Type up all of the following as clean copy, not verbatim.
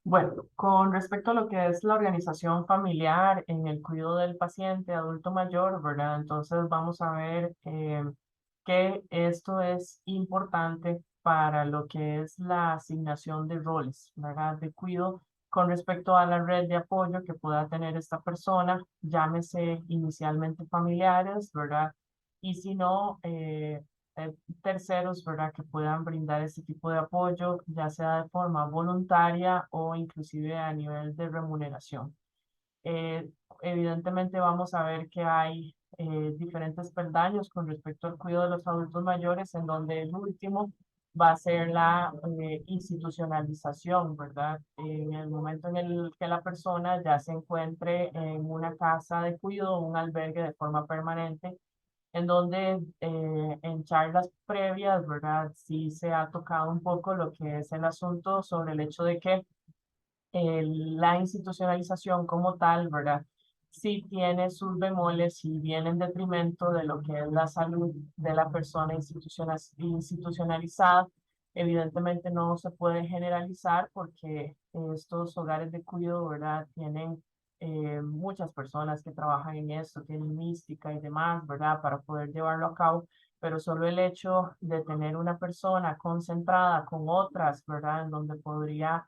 Bueno, con respecto a lo que es la organización familiar en el cuidado del paciente adulto mayor, ¿verdad? Entonces vamos a ver que esto es importante para lo que es la asignación de roles, ¿verdad? De cuidado con respecto a la red de apoyo que pueda tener esta persona, llámese inicialmente familiares, ¿verdad? Y si no, eh, terceros, ¿verdad? Que puedan brindar este tipo de apoyo, ya sea de forma voluntaria o inclusive a nivel de remuneración. Eh, Evidentemente vamos a ver que hay diferentes peldaños con respecto al cuidado de los adultos mayores, en donde el último va a ser la institucionalización, ¿verdad? En el momento en el que la persona ya se encuentre en una casa de cuidado, un albergue de forma permanente, en donde en charlas previas, ¿verdad? Sí se ha tocado un poco lo que es el asunto sobre el hecho de que la institucionalización como tal, ¿verdad? Sí tiene sus bemoles y viene en detrimento de lo que es la salud de la persona institucionalizada. Evidentemente no se puede generalizar porque estos hogares de cuidado, ¿verdad? Tienen muchas personas que trabajan en esto, tienen mística y demás, ¿verdad? Para poder llevarlo a cabo, pero solo el hecho de tener una persona concentrada con otras, ¿verdad? En donde podría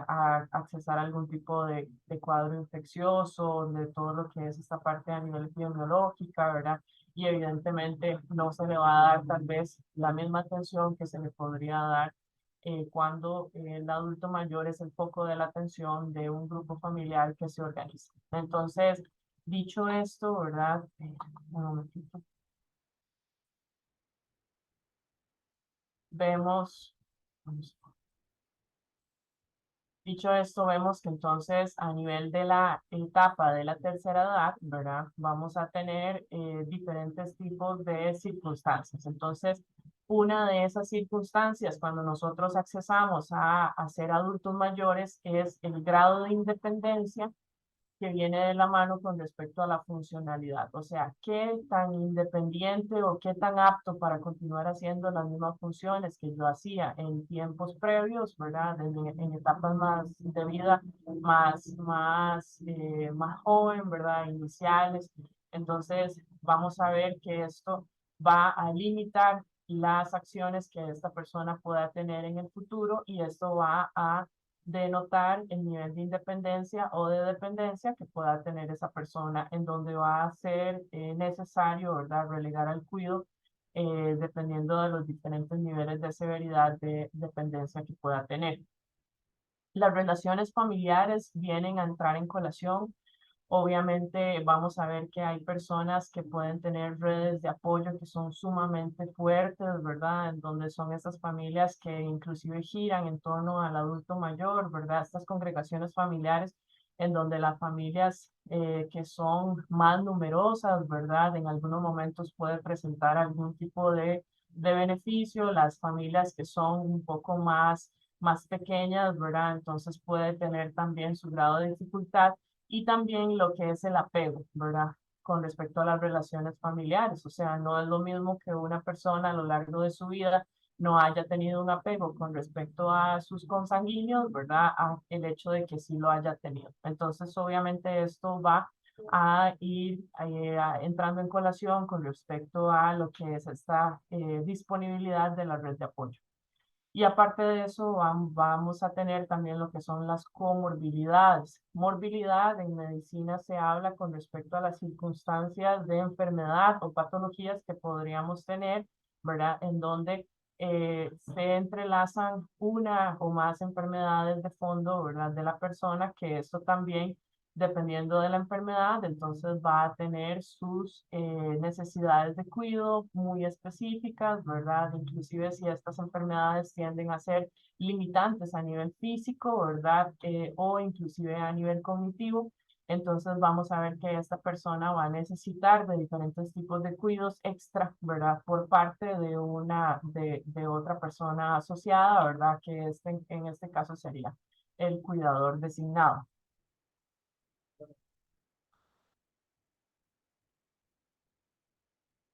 a accesar a algún tipo de cuadro infeccioso, de todo lo que es esta parte a nivel epidemiológica, ¿verdad? Y evidentemente no se le va a dar tal vez la misma atención que se le podría dar cuando el adulto mayor es el foco de la atención de un grupo familiar que se organiza. Entonces, dicho esto, ¿verdad? Un momentito. Vemos, vamos. Dicho esto, vemos que entonces a nivel de la etapa de la tercera edad, ¿verdad? Vamos a tener diferentes tipos de circunstancias. Entonces, una de esas circunstancias cuando nosotros accesamos a ser adultos mayores es el grado de independencia que viene de la mano con respecto a la funcionalidad. O sea, qué tan independiente o qué tan apto para continuar haciendo las mismas funciones que yo hacía en tiempos previos, ¿verdad? En etapas más de vida más joven, ¿verdad? Iniciales. Entonces, vamos a ver que esto va a limitar las acciones que esta persona pueda tener en el futuro y esto va a denotar el nivel de independencia o de dependencia que pueda tener esa persona, en donde va a ser necesario, ¿verdad?, relegar al cuidado, dependiendo de los diferentes niveles de severidad de dependencia que pueda tener. Las relaciones familiares vienen a entrar en colación. Obviamente vamos a ver que hay personas que pueden tener redes de apoyo que son sumamente fuertes, ¿verdad? En donde son esas familias que inclusive giran en torno al adulto mayor, ¿verdad? Estas congregaciones familiares en donde las familias que son más numerosas, ¿verdad? En algunos momentos puede presentar algún tipo de beneficio. Las familias que son un poco más pequeñas, ¿verdad? Entonces puede tener también su grado de dificultad y también lo que es el apego, ¿verdad? Con respecto a las relaciones familiares. O sea, no es lo mismo que una persona a lo largo de su vida no haya tenido un apego con respecto a sus consanguíneos, ¿verdad? A el hecho de que sí lo haya tenido. Entonces, obviamente esto va a ir entrando en colación con respecto a lo que es esta disponibilidad de la red de apoyo. Y aparte de eso, vamos a tener también lo que son las comorbilidades. Morbilidad en medicina se habla con respecto a las circunstancias de enfermedad o patologías que podríamos tener, ¿verdad? En donde se entrelazan una o más enfermedades de fondo, ¿verdad? De la persona, que esto también, dependiendo de la enfermedad, entonces va a tener sus necesidades de cuidado muy específicas, ¿verdad? Inclusive si estas enfermedades tienden a ser limitantes a nivel físico, ¿verdad? O inclusive a nivel cognitivo. Entonces vamos a ver que esta persona va a necesitar de diferentes tipos de cuidados extra, ¿verdad? Por parte de otra persona asociada, ¿verdad? Que en este caso sería el cuidador designado.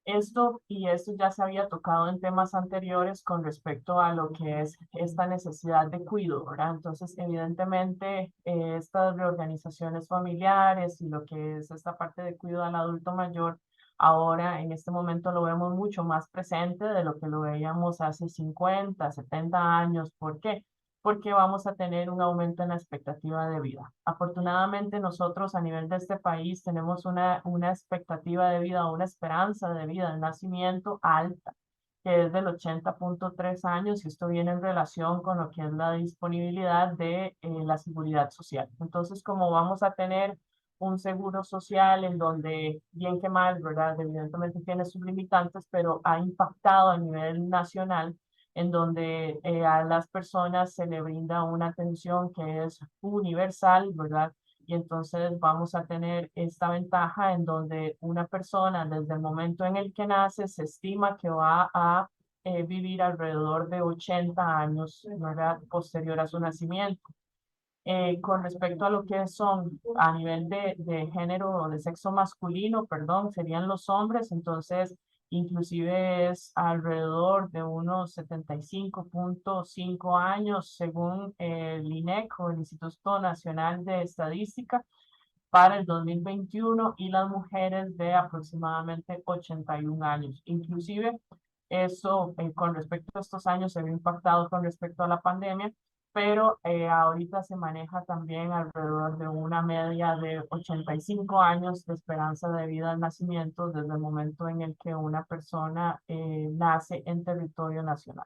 Esto ya se había tocado en temas anteriores con respecto a lo que es esta necesidad de cuidado, ¿verdad? Entonces, evidentemente, estas reorganizaciones familiares y lo que es esta parte de cuidado al adulto mayor, ahora en este momento lo vemos mucho más presente de lo que lo veíamos hace 50, 70 años. ¿Por qué? Porque vamos a tener un aumento en la expectativa de vida. Afortunadamente nosotros a nivel de este país tenemos una expectativa de vida, una esperanza de vida de nacimiento alta, que es del 80.3 años, y esto viene en relación con lo que es la disponibilidad de la seguridad social. Entonces, como vamos a tener un seguro social en donde, bien que mal, ¿verdad? Evidentemente tiene sus limitantes, pero ha impactado a nivel nacional, en donde a las personas se le brinda una atención que es universal, ¿verdad? Y entonces vamos a tener esta ventaja en donde una persona desde el momento en el que nace se estima que va a vivir alrededor de 80 años, ¿verdad? Posterior a su nacimiento. Con respecto a lo que son a nivel de género o de sexo masculino, perdón, serían los hombres, entonces inclusive es alrededor de unos 75.5 años según el INEC o el Instituto Nacional de Estadística para el 2021, y las mujeres de aproximadamente 81 años. Inclusive eso con respecto a estos años se ve impactado con respecto a la pandemia, pero ahorita se maneja también alrededor de una media de 85 años de esperanza de vida al nacimiento desde el momento en el que una persona nace en territorio nacional.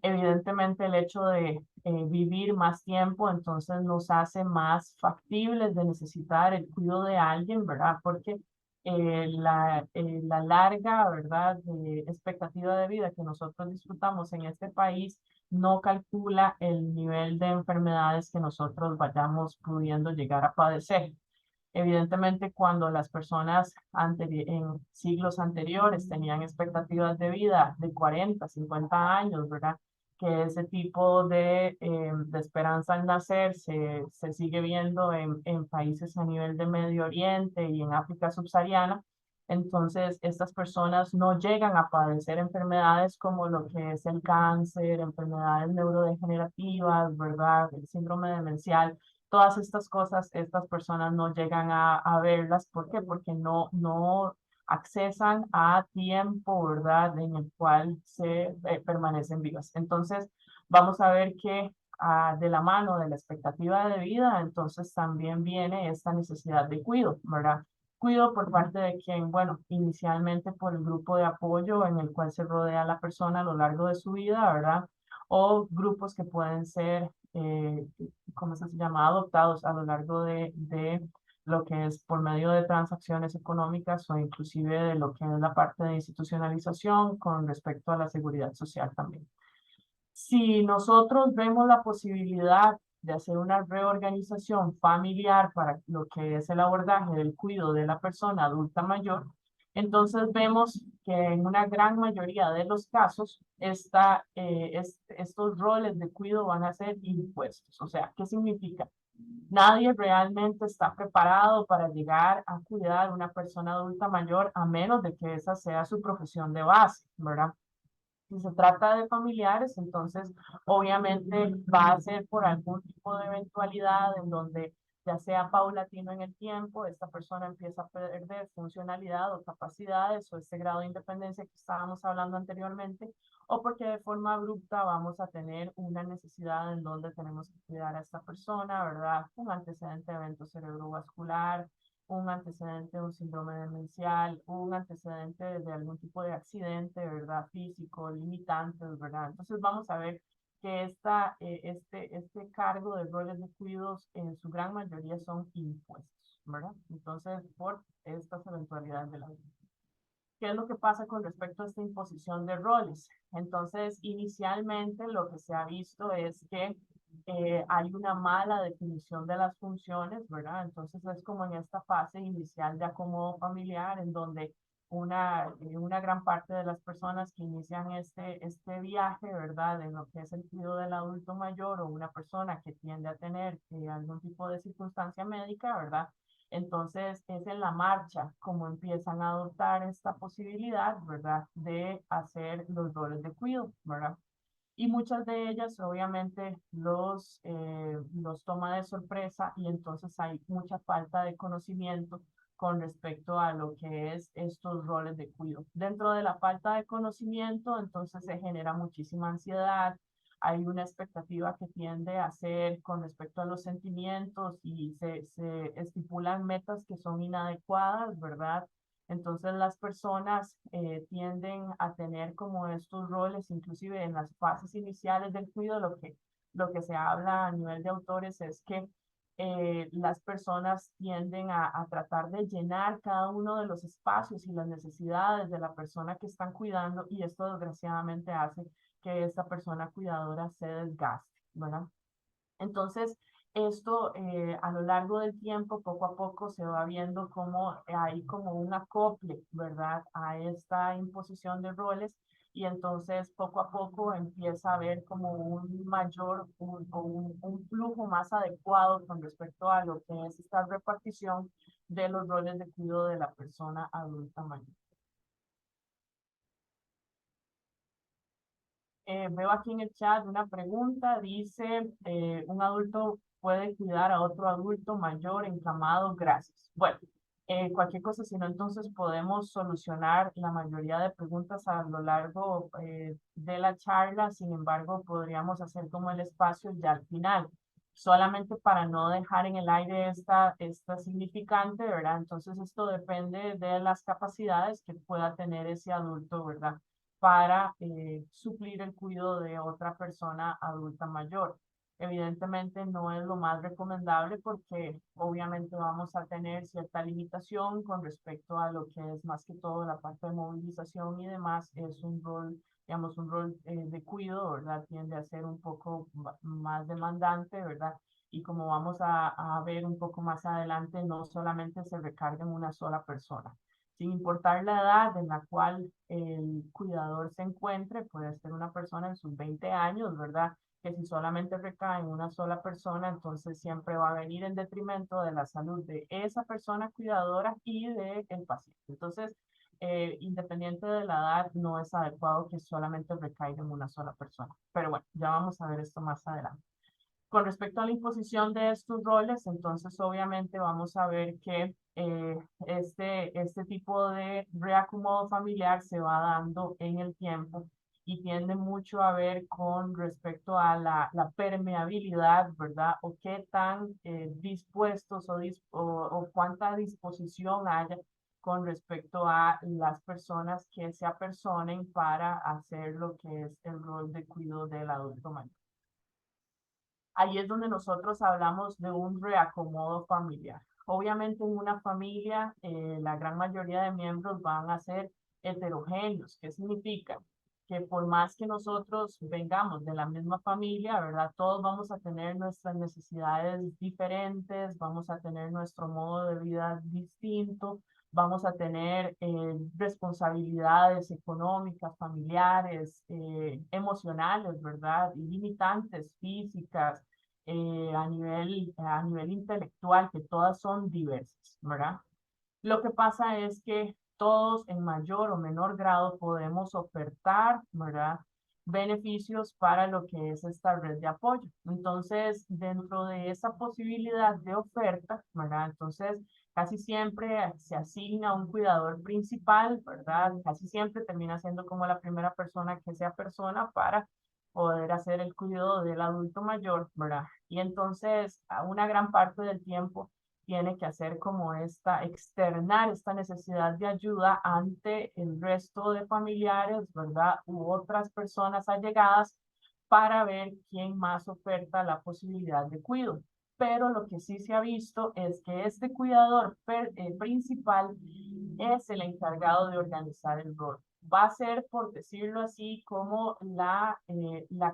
Evidentemente el hecho de vivir más tiempo entonces nos hace más factibles de necesitar el cuidado de alguien, ¿verdad? Porque la larga, ¿verdad?, expectativa de vida que nosotros disfrutamos en este país no calcula el nivel de enfermedades que nosotros vayamos pudiendo llegar a padecer. Evidentemente, cuando las personas en siglos anteriores tenían expectativas de vida de 40, 50 años, ¿verdad? Que ese tipo de esperanza al nacer se sigue viendo en países a nivel de Medio Oriente y en África subsahariana. Entonces, estas personas no llegan a padecer enfermedades como lo que es el cáncer, enfermedades neurodegenerativas, ¿verdad? El síndrome demencial. Todas estas cosas, estas personas no llegan a verlas. ¿Por qué? Porque no accesan a tiempo, ¿verdad?, en el cual se permanecen vivas. Entonces, vamos a ver que de la mano de la expectativa de vida, entonces también viene esta necesidad de cuidado, ¿verdad? Cuido por parte de quien, bueno, inicialmente por el grupo de apoyo en el cual se rodea la persona a lo largo de su vida, ¿verdad? O grupos que pueden ser, ¿cómo se llama?, adoptados a lo largo de lo que es por medio de transacciones económicas o inclusive de lo que es la parte de institucionalización con respecto a la seguridad social también. Si nosotros vemos la posibilidad de hacer una reorganización familiar para lo que es el abordaje del cuidado de la persona adulta mayor, entonces vemos que en una gran mayoría de los casos estos roles de cuidado van a ser impuestos. O sea, ¿qué significa? Nadie realmente está preparado para llegar a cuidar a una persona adulta mayor a menos de que esa sea su profesión de base, ¿verdad? Si se trata de familiares, entonces obviamente va a ser por algún tipo de eventualidad en donde ya sea paulatino en el tiempo, esta persona empieza a perder funcionalidad o capacidades o ese grado de independencia que estábamos hablando anteriormente, o porque de forma abrupta vamos a tener una necesidad en donde tenemos que cuidar a esta persona, ¿verdad? Un antecedente de evento cerebrovascular, un antecedente de un síndrome demencial, un antecedente de algún tipo de accidente, ¿verdad? Físico, limitantes, ¿verdad? Entonces vamos a ver que este cargo de roles de cuidados en su gran mayoría son impuestos, ¿verdad? Entonces, por estas eventualidades de la vida. ¿Qué es lo que pasa con respecto a esta imposición de roles? Entonces, inicialmente lo que se ha visto es que hay una mala definición de las funciones, ¿verdad? Entonces es como en esta fase inicial de acomodo familiar, en donde una gran parte de las personas que inician este viaje, ¿verdad?, en lo que es el cuidado del adulto mayor o una persona que tiende a tener algún tipo de circunstancia médica, ¿verdad?, Entonces, es en la marcha como empiezan a adoptar esta posibilidad, ¿verdad? De hacer los roles de cuidado, ¿verdad? Y muchas de ellas obviamente los toma de sorpresa y entonces hay mucha falta de conocimiento con respecto a lo que es estos roles de cuidado. Dentro de la falta de conocimiento, entonces se genera muchísima ansiedad, hay una expectativa que tiende a ser con respecto a los sentimientos y se estipulan metas que son inadecuadas, ¿verdad? Entonces las personas tienden a tener como estos roles, inclusive en las fases iniciales del cuidado, lo que se habla a nivel de autores es que las personas tienden a tratar de llenar cada uno de los espacios y las necesidades de la persona que están cuidando y esto desgraciadamente hace que esta persona cuidadora se desgaste, ¿verdad? Entonces, esto a lo largo del tiempo, poco a poco, se va viendo como hay como un acople, ¿verdad? A esta imposición de roles y entonces poco a poco empieza a haber como un mayor, un flujo más adecuado con respecto a lo que es esta repartición de los roles de cuidado de la persona adulta mayor. Veo aquí en el chat una pregunta, dice, un adulto puede cuidar a otro adulto mayor encamado, gracias. Bueno, cualquier cosa, si no, entonces podemos solucionar la mayoría de preguntas a lo largo de la charla, sin embargo, podríamos hacer como el espacio ya al final, solamente para no dejar en el aire esta significante, ¿verdad? Entonces, esto depende de las capacidades que pueda tener ese adulto, ¿verdad? Para suplir el cuidado de otra persona adulta mayor. Evidentemente no es lo más recomendable porque obviamente vamos a tener cierta limitación con respecto a lo que es más que todo la parte de movilización y demás. Es un rol, digamos, un rol de cuidado, ¿verdad? Tiende a ser un poco más demandante, ¿verdad? Y como vamos a ver un poco más adelante, no solamente se recarga en una sola persona sin importar la edad en la cual el cuidador se encuentre, puede ser una persona en sus 20 años, ¿verdad? Que si solamente recae en una sola persona, entonces siempre va a venir en detrimento de la salud de esa persona cuidadora y del paciente. Entonces, independiente de la edad, no es adecuado que solamente recaiga en una sola persona. Pero bueno, ya vamos a ver esto más adelante. Con respecto a la imposición de estos roles, entonces obviamente vamos a ver que este tipo de reacomodo familiar se va dando en el tiempo y tiende mucho a ver con respecto a la permeabilidad, ¿verdad? O qué tan dispuestos o cuánta disposición haya con respecto a las personas que se apersonen para hacer lo que es el rol de cuidado del adulto mayor. Ahí es donde nosotros hablamos de un reacomodo familiar. Obviamente en una familia la gran mayoría de miembros van a ser heterogéneos. ¿Qué significa? Que por más que nosotros vengamos de la misma familia, ¿verdad? Todos vamos a tener nuestras necesidades diferentes, vamos a tener nuestro modo de vida distinto, vamos a tener responsabilidades económicas, familiares, emocionales, ¿verdad? Y limitantes físicas, a nivel intelectual, que todas son diversas, ¿verdad? Lo que pasa es que todos en mayor o menor grado podemos ofertar, ¿verdad? Beneficios para lo que es esta red de apoyo. Entonces, dentro de esa posibilidad de oferta, ¿verdad? Entonces, casi siempre se asigna un cuidador principal, ¿verdad? Casi siempre termina siendo como la primera persona que sea persona para poder hacer el cuidado del adulto mayor, ¿verdad? Y entonces, a una gran parte del tiempo tiene que hacer como externar esta necesidad de ayuda ante el resto de familiares, ¿verdad? U otras personas allegadas para ver quién más oferta la posibilidad de cuidado. Pero lo que sí se ha visto es que este cuidador principal es el encargado de organizar el rol. Va a ser, por decirlo así, como la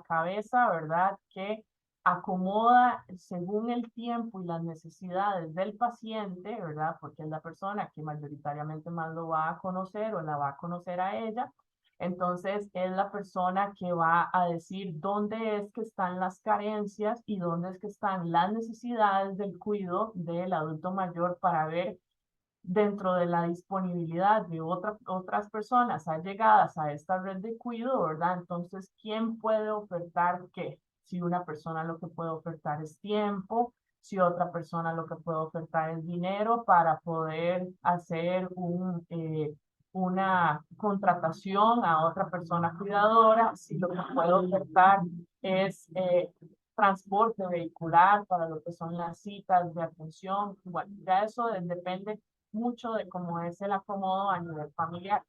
cabeza, ¿verdad? Que acomoda según el tiempo y las necesidades del paciente, ¿verdad? Porque es la persona que mayoritariamente más lo va a conocer o la va a conocer a ella. Entonces, es la persona que va a decir dónde es que están las carencias y dónde es que están las necesidades del cuidado del adulto mayor para ver dentro de la disponibilidad de otras personas allegadas a esta red de cuidado, ¿verdad? Entonces, ¿quién puede ofertar qué? Si una persona lo que puede ofertar es tiempo, si otra persona lo que puede ofertar es dinero para poder hacer una contratación a otra persona cuidadora, si lo que puede ofertar es transporte vehicular para lo que son las citas de atención. Bueno, ya eso depende mucho de cómo es el acomodo a nivel familiar.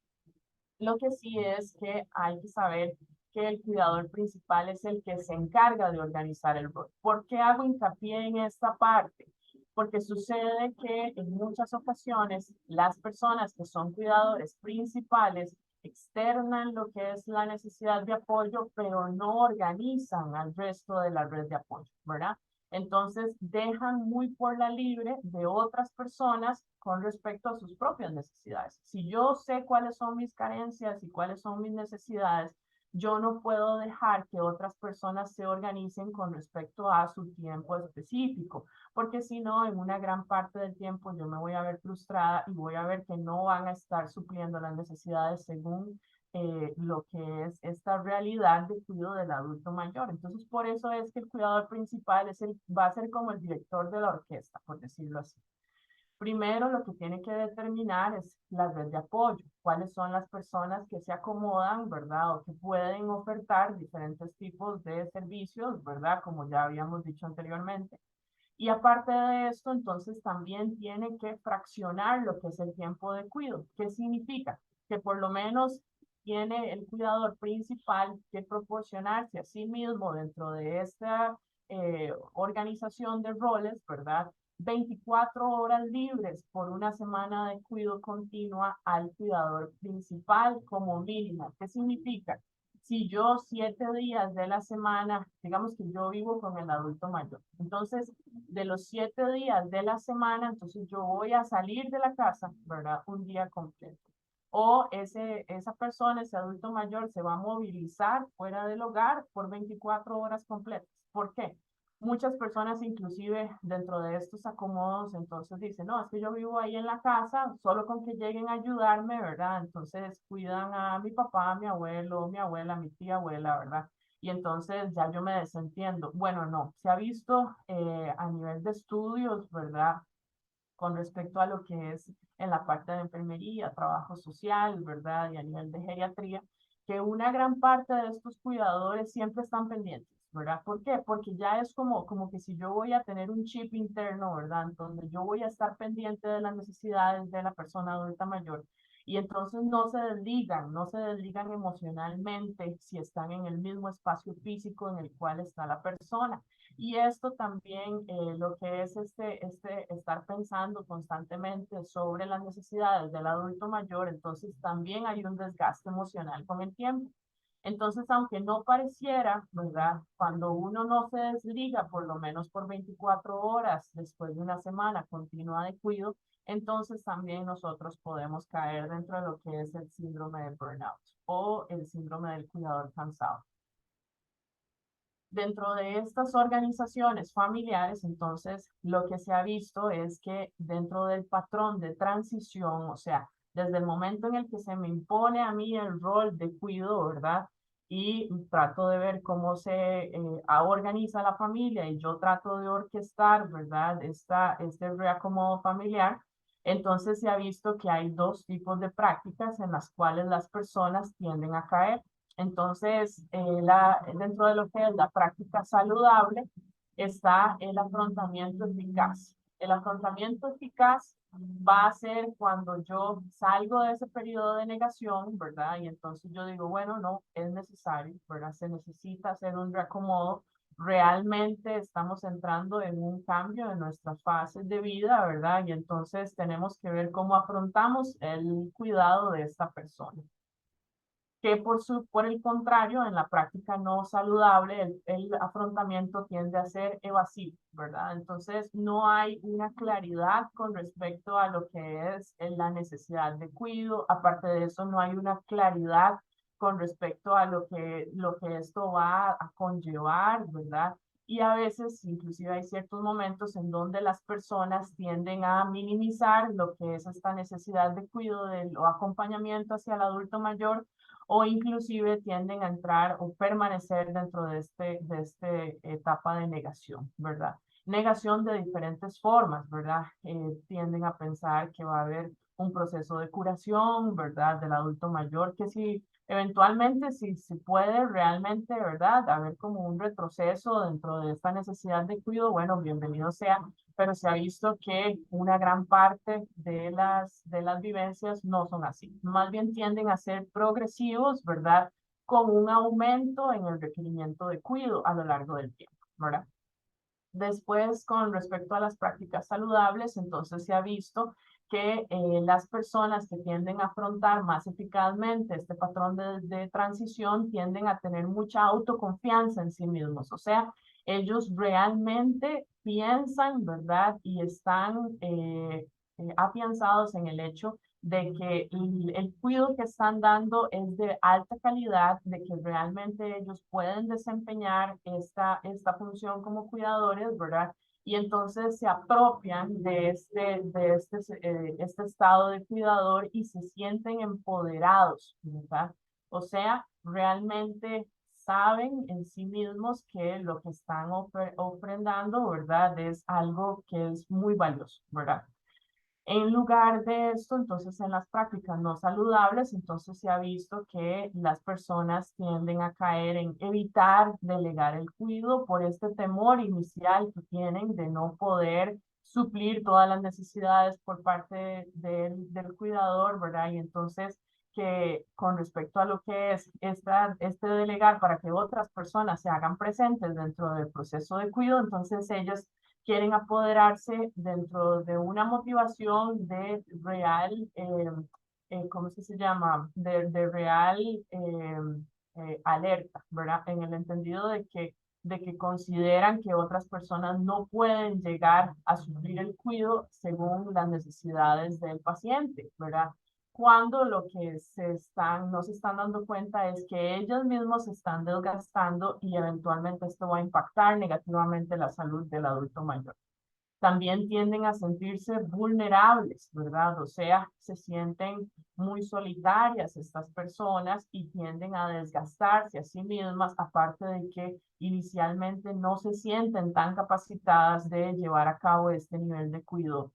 Lo que sí es que hay que saber que el cuidador principal es el que se encarga de organizar el rol. ¿Por qué hago hincapié en esta parte? Porque sucede que en muchas ocasiones las personas que son cuidadores principales externan lo que es la necesidad de apoyo, pero no organizan al resto de la red de apoyo, ¿verdad? Entonces dejan muy por la libre de otras personas con respecto a sus propias necesidades. Si yo sé cuáles son mis carencias y cuáles son mis necesidades, yo no puedo dejar que otras personas se organicen con respecto a su tiempo específico, porque si no, en una gran parte del tiempo yo me voy a ver frustrada y voy a ver que no van a estar supliendo las necesidades según lo que es esta realidad de cuidado del adulto mayor. Entonces, por eso es que el cuidador principal va a ser como el director de la orquesta, por decirlo así. Primero, lo que tiene que determinar es la red de apoyo, cuáles son las personas que se acomodan, ¿verdad? O que pueden ofertar diferentes tipos de servicios, ¿verdad? Como ya habíamos dicho anteriormente. Y aparte de esto, entonces también tiene que fraccionar lo que es el tiempo de cuidado. ¿Qué significa? Que por lo menos tiene el cuidador principal que proporcionarse a sí mismo dentro de esta organización de roles, ¿verdad? 24 horas libres por una semana de cuidado continua al cuidador principal como mínimo. ¿Qué significa? Si yo 7 días de la semana, digamos que yo vivo con el adulto mayor, entonces de los 7 días de la semana, entonces yo voy a salir de la casa, ¿verdad? Un día completo. O esa persona, ese adulto mayor, se va a movilizar fuera del hogar por 24 horas completas. ¿Por qué? Muchas personas, inclusive dentro de estos acomodos, entonces dicen, no, es que yo vivo ahí en la casa, solo con que lleguen a ayudarme, ¿verdad? Entonces cuidan a mi papá, a mi abuelo, mi abuela, mi tía abuela, ¿verdad? Y entonces ya yo me desentiendo. Bueno, no, se ha visto a nivel de estudios, ¿verdad? Con respecto a lo que es en la parte de enfermería, trabajo social, ¿verdad? Y a nivel de geriatría, que una gran parte de estos cuidadores siempre están pendientes, ¿verdad? ¿Por qué? Porque ya es como que si yo voy a tener un chip interno, ¿verdad? Donde yo voy a estar pendiente de las necesidades de la persona adulta mayor. Y entonces no se desligan emocionalmente si están en el mismo espacio físico en el cual está la persona. Y esto también, lo que es este estar pensando constantemente sobre las necesidades del adulto mayor, entonces también hay un desgaste emocional con el tiempo. Entonces, aunque no pareciera, ¿verdad? Cuando uno no se desliga, por lo menos por 24 horas después de una semana continua de cuidado, entonces también nosotros podemos caer dentro de lo que es el síndrome de burnout o el síndrome del cuidador cansado. Dentro de estas organizaciones familiares, entonces, lo que se ha visto es que dentro del patrón de transición, o sea, desde el momento en el que se me impone a mí el rol de cuido, ¿verdad? Y trato de ver cómo se organiza la familia y yo trato de orquestar, ¿verdad? Este reacomodo familiar. Entonces se ha visto que hay dos tipos de prácticas en las cuales las personas tienden a caer. Entonces, dentro de lo que es la práctica saludable está el afrontamiento eficaz. El afrontamiento eficaz va a ser cuando yo salgo de ese periodo de negación, ¿verdad? Y entonces yo digo, bueno, no, es necesario, ¿verdad? Se necesita hacer un reacomodo. Realmente estamos entrando en un cambio en nuestras fases de vida, ¿verdad? Y entonces tenemos que ver cómo afrontamos el cuidado de esta persona que por el contrario, en la práctica no saludable, el afrontamiento tiende a ser evasivo, ¿verdad? Entonces, no hay una claridad con respecto a lo que es la necesidad de cuidado. Aparte de eso, no hay una claridad con respecto a lo que esto va a conllevar, ¿verdad? Y a veces, inclusive hay ciertos momentos en donde las personas tienden a minimizar lo que es esta necesidad de cuidado o acompañamiento hacia el adulto mayor, o inclusive tienden a entrar o permanecer dentro de este etapa de negación, ¿verdad? Negación de diferentes formas, ¿verdad? Tienden a pensar que va a haber un proceso de curación, ¿verdad? Del adulto mayor, que si eventualmente, si se puede realmente, ¿verdad? Haber como un retroceso dentro de esta necesidad de cuidado, bueno, bienvenido sea, pero se ha visto que una gran parte de las vivencias no son así. Más bien tienden a ser progresivos, ¿verdad? Con un aumento en el requerimiento de cuidado a lo largo del tiempo, ¿verdad? Después, con respecto a las prácticas saludables, entonces se ha visto que las personas que tienden a afrontar más eficazmente este patrón de transición tienden a tener mucha autoconfianza en sí mismos. O sea, ellos realmente piensan, ¿verdad? Y están afianzados en el hecho de que el cuidado que están dando es de alta calidad, de que realmente ellos pueden desempeñar esta función como cuidadores, ¿verdad? Y entonces se apropian este estado de cuidador y se sienten empoderados, ¿verdad? O sea, realmente saben en sí mismos que lo que están ofrendando, ¿verdad? Es algo que es muy valioso, ¿verdad? En lugar de esto, entonces en las prácticas no saludables, entonces se ha visto que las personas tienden a caer en evitar delegar el cuidado por este temor inicial que tienen de no poder suplir todas las necesidades por parte del cuidador, ¿verdad? Y entonces que con respecto a lo que es este delegar para que otras personas se hagan presentes dentro del proceso de cuidado, entonces ellos quieren apoderarse dentro de una motivación de real, ¿cómo es que se llama? De real alerta, ¿verdad? En el entendido de que consideran que otras personas no pueden llegar a suplir el cuidado según las necesidades del paciente, ¿verdad? Cuando lo que no se están dando cuenta es que ellos mismos se están desgastando y eventualmente esto va a impactar negativamente la salud del adulto mayor. También tienden a sentirse vulnerables, ¿verdad? O sea, se sienten muy solitarias estas personas y tienden a desgastarse a sí mismas, aparte de que inicialmente no se sienten tan capacitadas de llevar a cabo este nivel de cuidado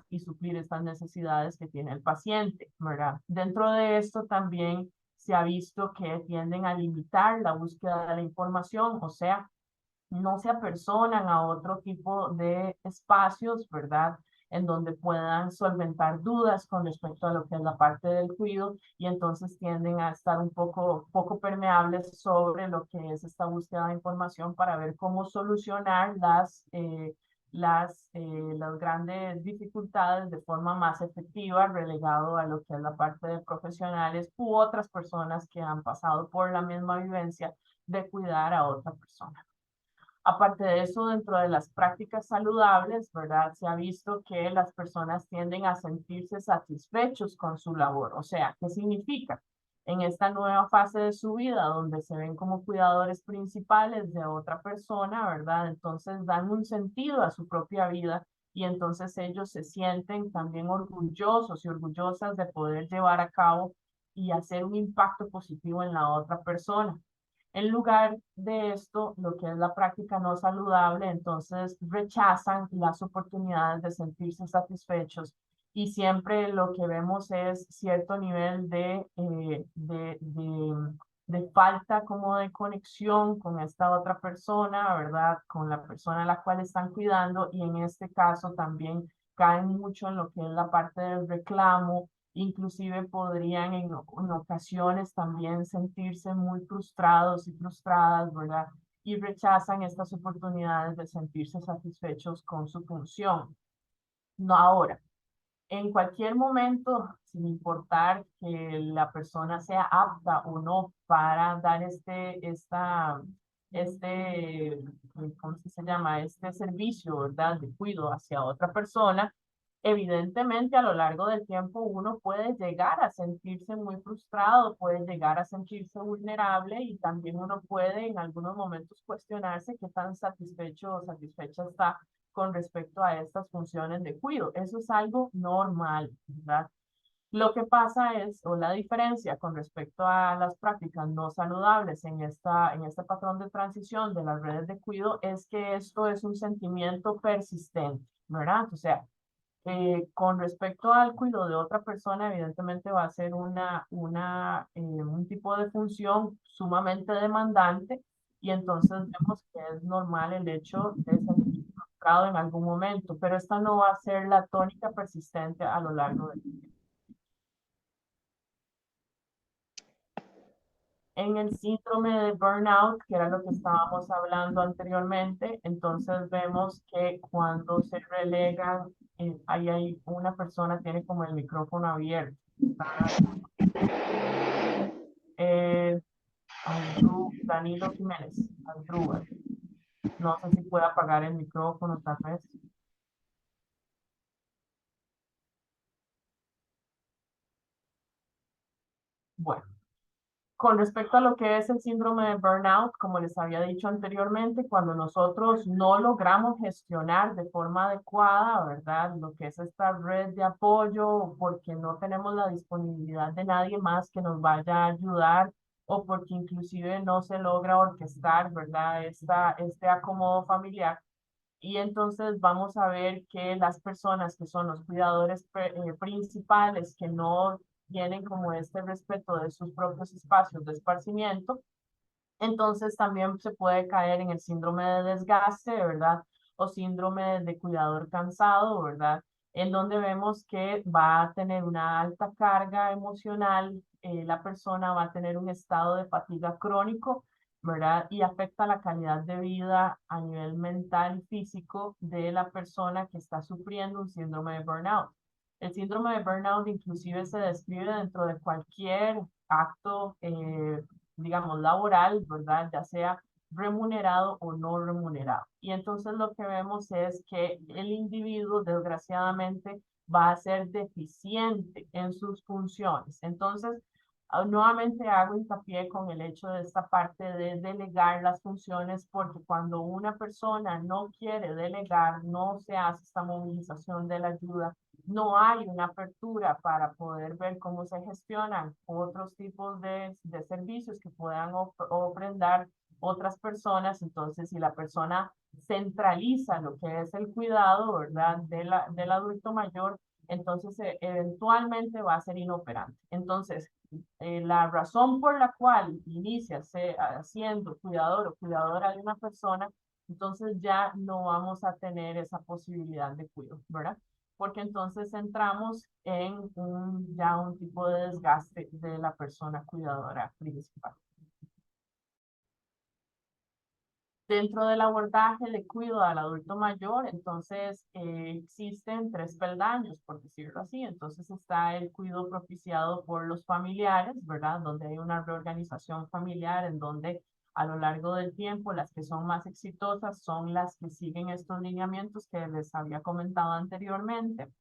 y suplir estas necesidades que tiene el paciente, ¿verdad? Dentro de esto también se ha visto que tienden a limitar la búsqueda de la información, o sea, no se apersonan a otro tipo de espacios, ¿verdad? En donde puedan solventar dudas con respecto a lo que es la parte del cuidado y entonces tienden a estar un poco permeables sobre lo que es esta búsqueda de información para ver cómo solucionar las grandes dificultades de forma más efectiva, relegado a lo que es la parte de profesionales u otras personas que han pasado por la misma vivencia de cuidar a otra persona. Aparte de eso, dentro de las prácticas saludables, ¿verdad? Se ha visto que las personas tienden a sentirse satisfechos con su labor. O sea, ¿qué significa? En esta nueva fase de su vida, donde se ven como cuidadores principales de otra persona, ¿verdad? Entonces dan un sentido a su propia vida y entonces ellos se sienten también orgullosos y orgullosas de poder llevar a cabo y hacer un impacto positivo en la otra persona. En lugar de esto, lo que es la práctica no saludable, entonces rechazan las oportunidades de sentirse satisfechos y siempre lo que vemos es cierto nivel de falta como de conexión con esta otra persona, ¿verdad? Con la persona a la cual están cuidando y en este caso también caen mucho en lo que es la parte del reclamo. Inclusive podrían en ocasiones también sentirse muy frustrados y frustradas, ¿verdad? Y rechazan estas oportunidades de sentirse satisfechos con su función. No ahora, en cualquier momento, sin importar que la persona sea apta o no para dar ¿cómo se llama? Este servicio, ¿verdad? De cuidado hacia otra persona, Evidentemente, a lo largo del tiempo uno puede llegar a sentirse muy frustrado, puede llegar a sentirse vulnerable y también uno puede en algunos momentos cuestionarse qué tan satisfecho o satisfecha está con respecto a estas funciones de cuidado. Eso es algo normal, ¿verdad? Lo que pasa es, o la diferencia con respecto a las prácticas no saludables en este patrón de transición de las redes de cuidado, es que esto es un sentimiento persistente, ¿verdad? O sea, con respecto al cuidado de otra persona, evidentemente va a ser un tipo de función sumamente demandante y entonces vemos que es normal el hecho de sentirse frustrado en algún momento, pero esta no va a ser la tónica persistente a lo largo del tiempo. En el síndrome de burnout, que era lo que estábamos hablando anteriormente, entonces vemos que cuando se relegan, ahí hay una persona tiene como el micrófono abierto. Está, eh, Danilo Jiménez, Asdrúbal. No sé si puede apagar el micrófono, tal vez. Bueno. Con respecto a lo que es el síndrome de burnout, como les había dicho anteriormente, cuando nosotros no logramos gestionar de forma adecuada, ¿verdad? Lo que es esta red de apoyo, porque no tenemos la disponibilidad de nadie más que nos vaya a ayudar, o porque inclusive no se logra orquestar, ¿verdad? Este acomodo familiar. Y entonces vamos a ver que las personas que son los cuidadores principales, que no tienen como este respeto de sus propios espacios de esparcimiento, entonces también se puede caer en el síndrome de desgaste, ¿verdad? O síndrome de cuidador cansado, ¿verdad? En donde vemos que va a tener una alta carga emocional, la persona va a tener un estado de fatiga crónico, ¿verdad? Y afecta la calidad de vida a nivel mental y físico de la persona que está sufriendo un síndrome de burnout. El síndrome de burnout inclusive se describe dentro de cualquier acto digamos, laboral, ¿verdad? Ya sea remunerado o no remunerado. Y entonces lo que vemos es que el individuo, desgraciadamente, va a ser deficiente en sus funciones. Entonces, nuevamente hago hincapié con el hecho de esta parte de delegar las funciones, porque cuando una persona no quiere delegar, no se hace esta movilización de la ayuda, no hay una apertura para poder ver cómo se gestionan otros tipos de servicios que puedan ofrendar otras personas. Entonces, si la persona centraliza lo que es el cuidado, ¿verdad? Del adulto mayor, entonces eventualmente va a ser inoperante. Entonces, la razón por la cual inicia siendo cuidador o cuidadora de una persona, entonces ya no vamos a tener esa posibilidad de cuidado, ¿verdad? Porque entonces entramos en ya un tipo de desgaste de la persona cuidadora principal. Dentro del abordaje de cuidado al adulto mayor, entonces existen tres peldaños, por decirlo así. Entonces está el cuidado propiciado por los familiares, ¿verdad? Donde hay una reorganización familiar en donde a lo largo del tiempo las que son más exitosas son las que siguen estos lineamientos que les había comentado anteriormente.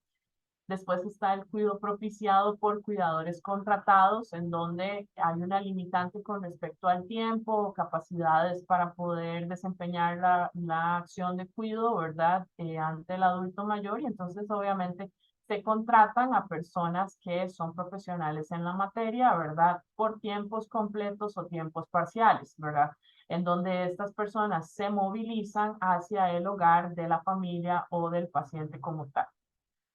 Después está el cuidado propiciado por cuidadores contratados, en donde hay una limitante con respecto al tiempo, capacidades para poder desempeñar la acción de cuidado, ¿verdad? Ante el adulto mayor, y entonces obviamente se contratan a personas que son profesionales en la materia, ¿verdad? Por tiempos completos o tiempos parciales, ¿verdad? En donde estas personas se movilizan hacia el hogar de la familia o del paciente como tal.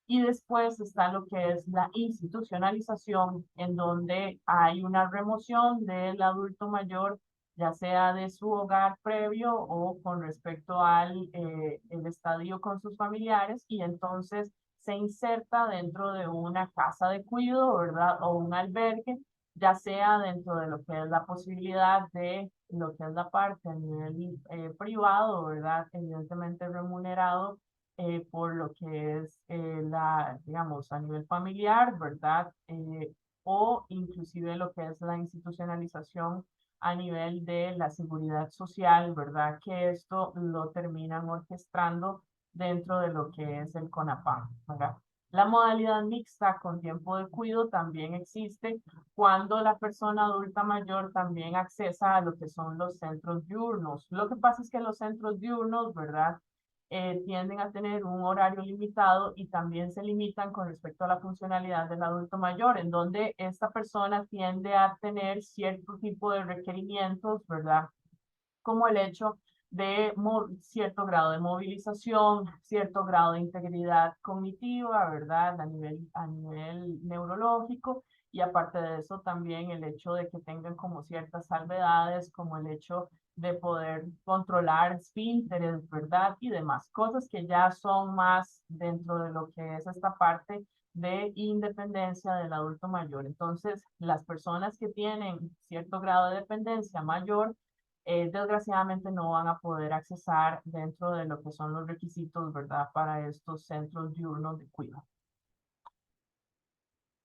Y después está lo que es la institucionalización, en donde hay una remoción del adulto mayor, ya sea de su hogar previo o con respecto al el estadio con sus familiares, y entonces se inserta dentro de una casa de cuidado, ¿verdad? O un albergue, ya sea dentro de lo que es la posibilidad de lo que es la parte a nivel privado, ¿verdad? Evidentemente remunerado por lo que es digamos, a nivel familiar, ¿verdad? O inclusive lo que es la institucionalización a nivel de la seguridad social, ¿verdad? Que esto lo terminan orquestando dentro de lo que es el CONAPAM, ¿verdad? La modalidad mixta con tiempo de cuidado también existe cuando la persona adulta mayor también accesa a lo que son los centros diurnos. Lo que pasa es que los centros diurnos, ¿verdad? Tienden a tener un horario limitado y también se limitan con respecto a la funcionalidad del adulto mayor, en donde esta persona tiende a tener cierto tipo de requerimientos, ¿verdad? Como el hecho de cierto grado de movilización, cierto grado de integridad cognitiva, ¿verdad? A nivel neurológico, y aparte de eso también el hecho de que tengan como ciertas salvedades, como el hecho de poder controlar esfínteres, ¿verdad? Y demás cosas que ya son más dentro de lo que es esta parte de independencia del adulto mayor. Entonces, las personas que tienen cierto grado de dependencia mayor, desgraciadamente no van a poder accesar dentro de lo que son los requisitos, ¿verdad? Para estos centros diurnos de cuidado.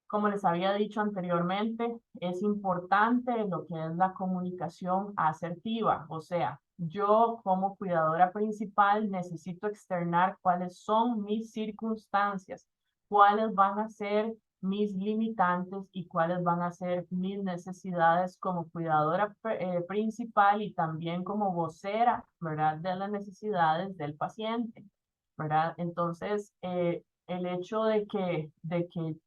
Como les había dicho anteriormente, es importante lo que es la comunicación asertiva, o sea, yo como cuidadora principal necesito externar cuáles son mis circunstancias, cuáles van a ser mis limitantes y cuáles van a ser mis necesidades como cuidadora principal y también como vocera, ¿verdad? De las necesidades del paciente, ¿verdad? Entonces, el hecho de que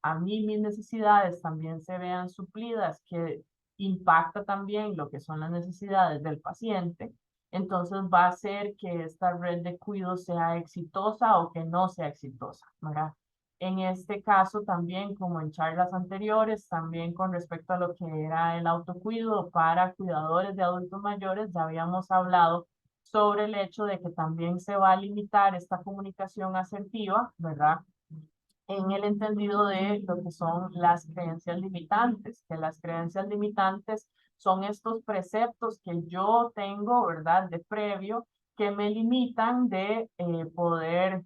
a mí mis necesidades también se vean suplidas, que impacta también lo que son las necesidades del paciente, entonces va a hacer que esta red de cuidado sea exitosa o que no sea exitosa, ¿verdad? En este caso también, como en charlas anteriores, también con respecto a lo que era el autocuidado para cuidadores de adultos mayores, ya habíamos hablado sobre el hecho de que también se va a limitar esta comunicación asertiva, ¿verdad? En el entendido de lo que son las creencias limitantes, que las creencias limitantes son estos preceptos que yo tengo, ¿verdad? De previo, que me limitan de poder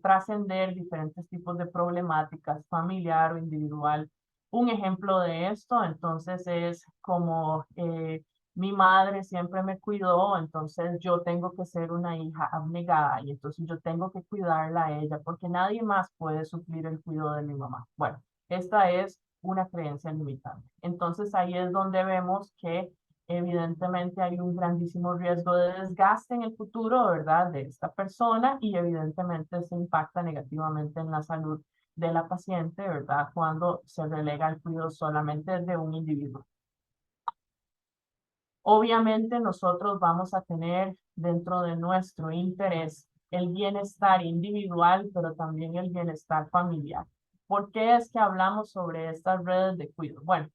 trascender diferentes tipos de problemáticas familiar o individual. Un ejemplo de esto, entonces, es como mi madre siempre me cuidó, entonces yo tengo que ser una hija abnegada y entonces yo tengo que cuidarla a ella porque nadie más puede suplir el cuidado de mi mamá. Bueno, esta es una creencia limitante. Entonces ahí es donde vemos que evidentemente hay un grandísimo riesgo de desgaste en el futuro, ¿verdad? De esta persona y evidentemente se impacta negativamente en la salud de la paciente, ¿verdad? Cuando se relega el cuidado solamente de un individuo. Obviamente nosotros vamos a tener dentro de nuestro interés el bienestar individual, pero también el bienestar familiar. ¿Por qué es que hablamos sobre estas redes de cuidado? Bueno,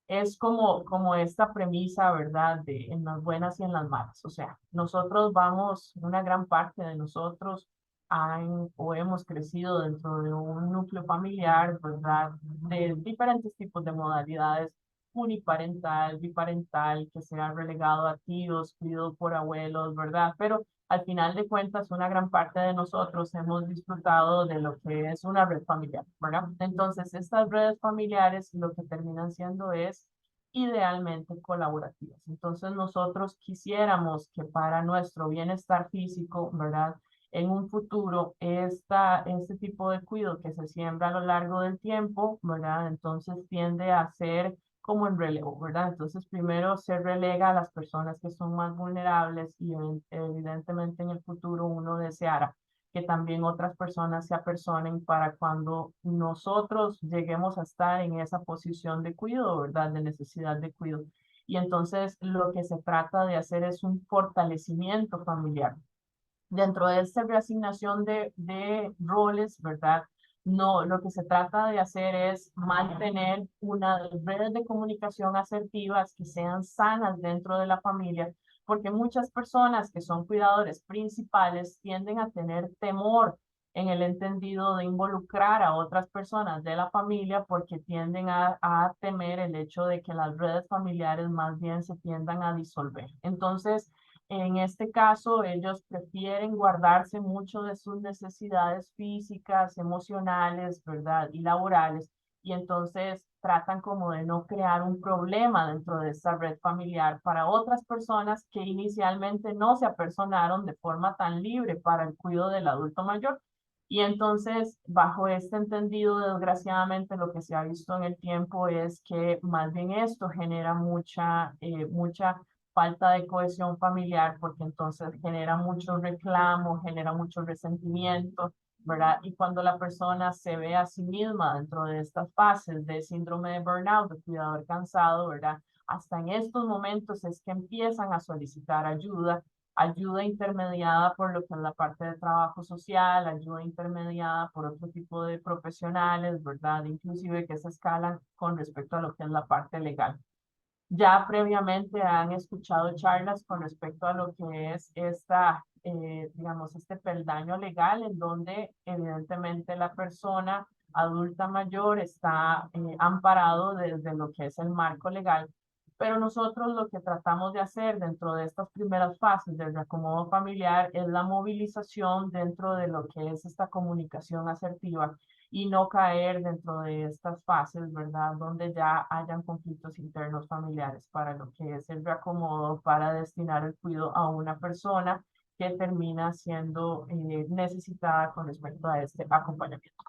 es como esta premisa, ¿verdad? De en las buenas y en las malas. O sea, nosotros vamos, una gran parte de nosotros han o hemos crecido dentro de un núcleo familiar, ¿verdad? De diferentes tipos de modalidades, uniparental, biparental, que se ha relegado a tíos, cuidados por abuelos, ¿verdad? Pero al final de cuentas, una gran parte de nosotros hemos disfrutado de lo que es una red familiar, ¿verdad? Entonces, estas redes familiares lo que terminan siendo es idealmente colaborativas. Entonces, nosotros quisiéramos que para nuestro bienestar físico, ¿verdad? En un futuro, este tipo de cuidado que se siembra a lo largo del tiempo, ¿verdad? Entonces tiende a ser como en relevo, ¿verdad? Entonces primero se relega a las personas que son más vulnerables y evidentemente en el futuro uno deseara que también otras personas se apersonen para cuando nosotros lleguemos a estar en esa posición de cuidado, ¿verdad? De necesidad de cuidado. Y entonces lo que se trata de hacer es un fortalecimiento familiar. Dentro de esta reasignación de roles, ¿verdad? No, lo que se trata de hacer es mantener unas redes de comunicación asertivas que sean sanas dentro de la familia, porque muchas personas que son cuidadores principales tienden a tener temor en el entendido de involucrar a otras personas de la familia porque tienden a temer el hecho de que las redes familiares más bien se tiendan a disolver. Entonces, en este caso, ellos prefieren guardarse mucho de sus necesidades físicas, emocionales, ¿verdad? Y laborales. Y entonces tratan como de no crear un problema dentro de esta red familiar para otras personas que inicialmente no se apersonaron de forma tan libre para el cuidado del adulto mayor. Y entonces, bajo este entendido, desgraciadamente, lo que se ha visto en el tiempo es que más bien esto genera mucha falta de cohesión familiar, porque entonces genera mucho reclamo, genera mucho resentimiento, ¿verdad? Y cuando la persona se ve a sí misma dentro de estas fases de síndrome de burnout, de cuidador cansado, ¿verdad? Hasta en estos momentos es que empiezan a solicitar ayuda intermediada por lo que es la parte de trabajo social, ayuda intermediada por otro tipo de profesionales, ¿verdad? Inclusive que se escalan con respecto a lo que es la parte legal. Ya previamente han escuchado charlas con respecto a lo que es digamos, este peldaño legal en donde evidentemente la persona adulta mayor está amparado desde lo que es el marco legal, pero nosotros lo que tratamos de hacer dentro de estas primeras fases del reacomodo familiar es la movilización dentro de lo que es esta comunicación asertiva y no caer dentro de estas fases, ¿verdad? Donde ya hayan conflictos internos familiares para lo que es el reacomodo, para destinar el cuidado a una persona que termina siendo necesitada con respecto a este acompañamiento.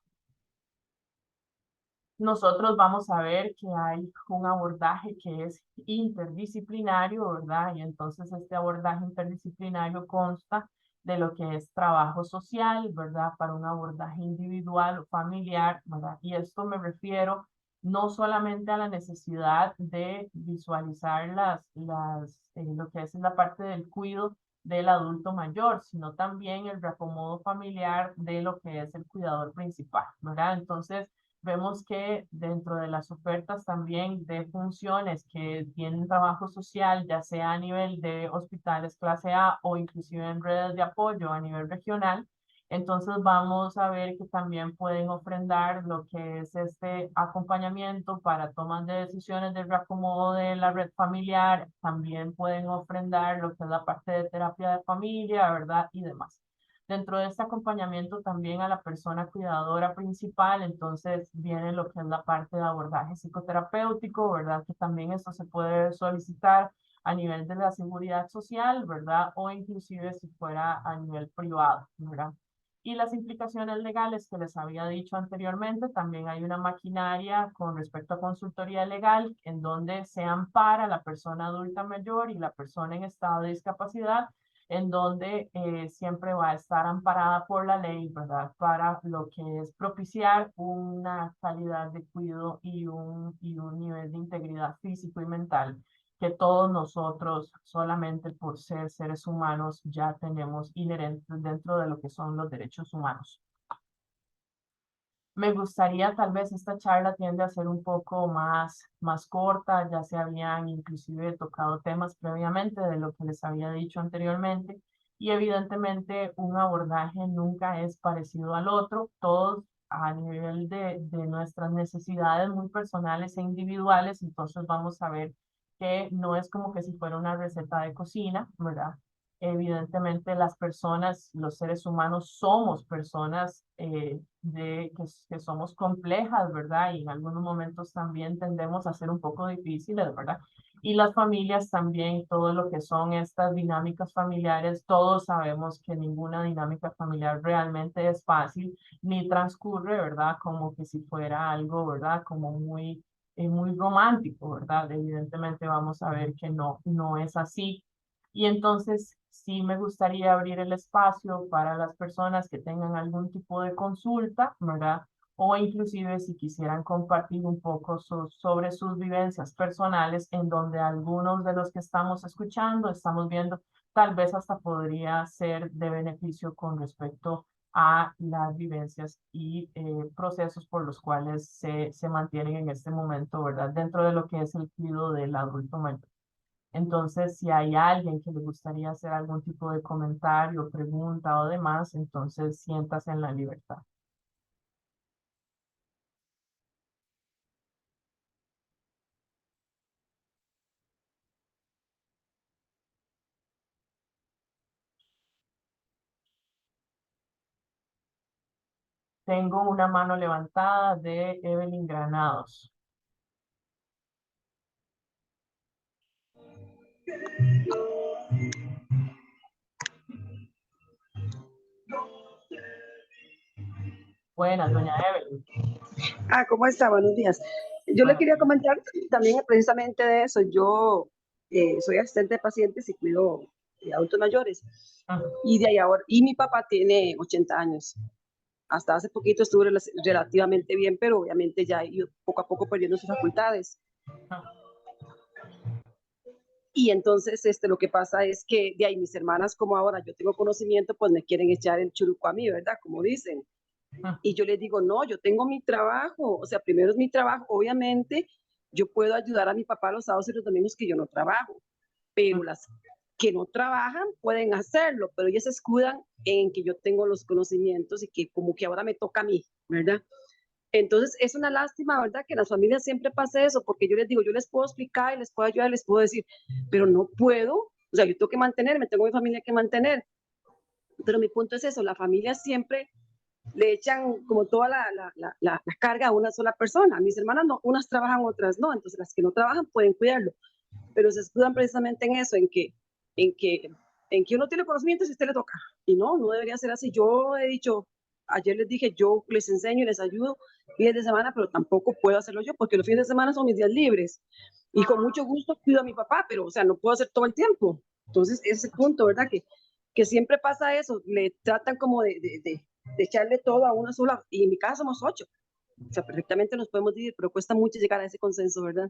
Nosotros vamos a ver que hay un abordaje que es interdisciplinario, ¿verdad? Y entonces este abordaje interdisciplinario consta de lo que es trabajo social, ¿verdad? Para un abordaje individual o familiar, ¿verdad? Y esto me refiero no solamente a la necesidad de visualizar lo que es la parte del cuidado del adulto mayor, sino también el reacomodo familiar de lo que es el cuidador principal, ¿verdad? Entonces, vemos que dentro de las ofertas también de funciones que tienen trabajo social, ya sea a nivel de hospitales clase A o inclusive en redes de apoyo a nivel regional, entonces vamos a ver que también pueden ofrendar lo que es este acompañamiento para tomas de decisiones de reacomodo de la red familiar, también pueden ofrendar lo que es la parte de terapia de familia, ¿verdad? Y demás. Dentro de este acompañamiento también a la persona cuidadora principal, entonces viene lo que es la parte de abordaje psicoterapéutico, ¿verdad? Que también esto se puede solicitar a nivel de la seguridad social, ¿verdad? O inclusive si fuera a nivel privado, ¿verdad? Y las implicaciones legales que les había dicho anteriormente, también hay una maquinaria con respecto a consultoría legal en donde se ampara la persona adulta mayor y la persona en estado de discapacidad en donde siempre va a estar amparada por la ley, ¿verdad? Para lo que es propiciar una calidad de cuidado y un nivel de integridad físico y mental que todos nosotros, solamente por ser seres humanos, ya tenemos inherentes dentro de lo que son los derechos humanos. Me gustaría, tal vez esta charla tiende a ser un poco más corta, ya se habían inclusive tocado temas previamente de lo que les había dicho anteriormente, y evidentemente un abordaje nunca es parecido al otro, todos a nivel de nuestras necesidades muy personales e individuales, entonces vamos a ver que no es como que si fuera una receta de cocina, ¿verdad? Evidentemente las personas, los seres humanos somos personas que somos complejas, ¿verdad? Y en algunos momentos también tendemos a ser un poco difíciles, ¿verdad? Y las familias también, todo lo que son estas dinámicas familiares, todos sabemos que ninguna dinámica familiar realmente es fácil, ni transcurre, ¿verdad? Como que si fuera algo, ¿verdad? Como muy romántico, ¿verdad? Evidentemente vamos a ver que no es así. Y entonces sí me gustaría abrir el espacio para las personas que tengan algún tipo de consulta, ¿verdad? O inclusive si quisieran compartir un poco sobre sus vivencias personales, en donde algunos de los que estamos escuchando, estamos viendo, tal vez hasta podría ser de beneficio con respecto a las vivencias y procesos por los cuales se mantienen en este momento, ¿verdad? Dentro de lo que es el cuidado del adulto mayor. Entonces, si hay alguien que le gustaría hacer algún tipo de comentario, pregunta o demás, entonces siéntase en la libertad. Tengo una mano levantada de Evelyn Granados. Buenas, doña Evelyn. ¿Cómo está? Buenos días. Yo le Bueno, quería comentar también precisamente de eso. Yo soy asistente de pacientes y cuido adultos mayores. Y de ahí ahora, y mi papá tiene 80 años. Hasta hace poquito estuvo relativamente bien, pero obviamente ya ha ido poco a poco perdiendo sus facultades. Y entonces lo que pasa es que de ahí mis hermanas, como ahora yo tengo conocimiento, pues me quieren echar el churuco a mí, ¿verdad? Como dicen. Y yo les digo, no, yo tengo mi trabajo, o sea, primero es mi trabajo, obviamente yo puedo ayudar a mi papá los sábados y los domingos que yo no trabajo, pero las que no trabajan pueden hacerlo, pero ellas se escudan en que yo tengo los conocimientos y que como que ahora me toca a mí, ¿verdad? Entonces es una lástima, ¿verdad? Que en las familias siempre pase eso, porque yo les digo, yo les puedo explicar y les puedo ayudar, les puedo decir, pero no puedo, o sea, yo tengo que mantenerme, tengo mi familia que mantener, pero mi punto es eso, la familia siempre le echan como toda la carga a una sola persona. Mis hermanas no, unas trabajan, otras no, entonces las que no trabajan pueden cuidarlo, pero se escudan precisamente en eso, en que, en que uno tiene conocimiento si usted le toca, y no, no debería ser así. Yo he dicho, ayer les dije, yo les enseño y les ayudo fines de semana, pero tampoco puedo hacerlo yo, porque los fines de semana son mis días libres, y con mucho gusto cuido a mi papá, pero, o sea, no puedo hacer todo el tiempo. Entonces, ese punto, ¿verdad? Que siempre pasa eso, le tratan como de echarle todo a una sola, y en mi casa somos 8, o sea, perfectamente nos podemos dividir, pero cuesta mucho llegar a ese consenso, ¿verdad?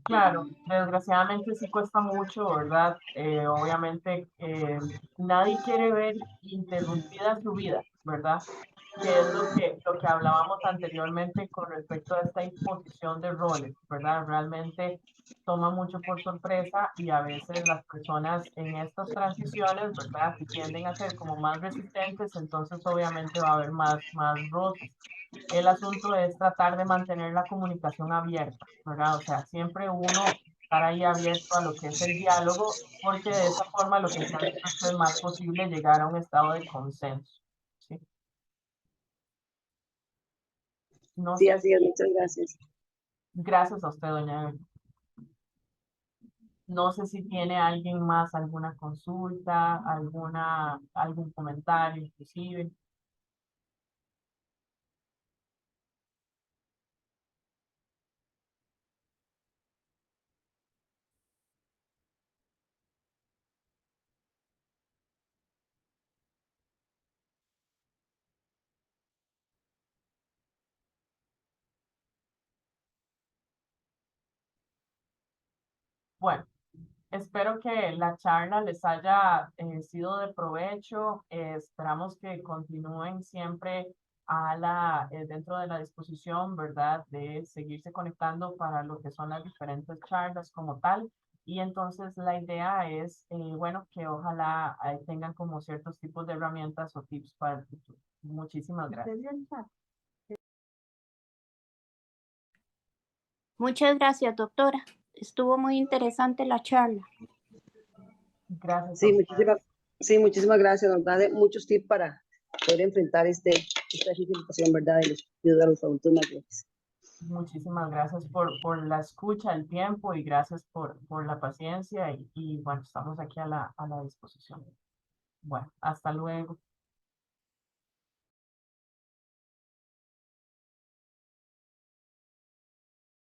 claro, desgraciadamente sí cuesta mucho, ¿verdad? Obviamente nadie quiere ver interrumpida su vida, ¿verdad? Que es lo que hablábamos anteriormente con respecto a esta imposición de roles, ¿verdad? Realmente toma mucho por sorpresa y a veces las personas en estas transiciones, ¿verdad? Si tienden a ser como más resistentes, entonces obviamente va a haber más roces. El asunto es tratar de mantener la comunicación abierta, ¿verdad? O sea, siempre uno estar ahí abierto a lo que es el diálogo, porque de esa forma lo que se ha visto es que es más posible llegar a un estado de consenso, ¿sí? No Sí, sé, así es, muchas gracias. gracias a usted, doña Evelyn. No sé si tiene alguien más alguna consulta, algún comentario inclusive. Bueno, espero que la charla les haya sido de provecho. Esperamos que continúen siempre dentro de la disposición, ¿verdad? De seguirse conectando para lo que son las diferentes charlas como tal. Y entonces la idea es, bueno, que ojalá tengan como ciertos tipos de herramientas o tips para el futuro. Muchísimas gracias. Muchas gracias, doctora. Estuvo muy interesante la charla. Gracias a Sí, ustedes. muchísimas gracias, nos da muchos tips para poder enfrentar esta situación, ¿verdad? De ayudar a los adultos mayores. Muchísimas gracias por la escucha, el tiempo y gracias por la paciencia y bueno, estamos aquí a la disposición. Bueno, hasta luego.